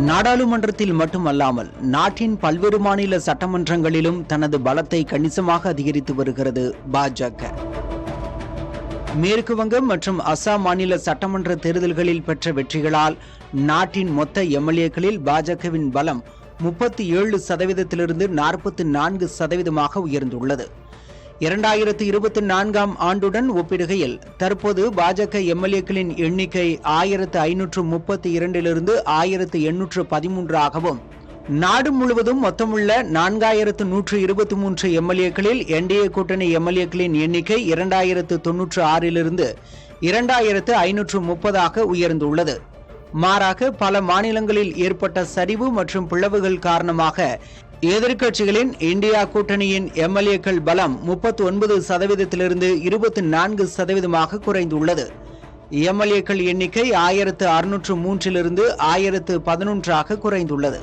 நாடாளுமன்றத்தில் மட்டுமல்லாமல் நாட்டின் பல்வேறு மாநில சட்டமன்றங்களிலும் தனது பலத்தை கணிசமாக அதிகரித்து வருகிறது பாஜக. மேற்கு வங்கம் மற்றும் அசாம் மாநில சட்டமன்ற தேர்தல்களில் பெற்ற வெற்றிகளால் நாட்டின் மொத்த எம்எல்ஏக்களில் பாஜகவின் பலம் 37%லிருந்து 44% உயர்ந்துள்ளது. 2024ஆம் ஆண்டுடன் ஒப்பிடுகையில் தற்போது பாஜக எம்எல்ஏக்களின் எண்ணிக்கை 1532லிருந்து 1813ஆகவும், நாடு முழுவதும் மொத்தமுள்ள 4123 எம்எல்ஏக்களில் என்டிஏ கூட்டணி எம்எல்ஏக்களின் எண்ணிக்கை 2096லிருந்து 2530ஆக உயர்ந்துள்ளது. மாறாக பல மாநிலங்களில் ஏற்பட்ட சரிவு மற்றும் பிளவுகள் காரணமாக எதிர்க்கட்சிகளின் இந்தியா கூட்டணியின் எம்எல்ஏக்கள் பலம் 39%லிருந்து 24%ஆக குறைந்துள்ளது. எம்எல்ஏக்கள் எண்ணிக்கை 1603லிருந்து 1011ஆக குறைந்துள்ளது.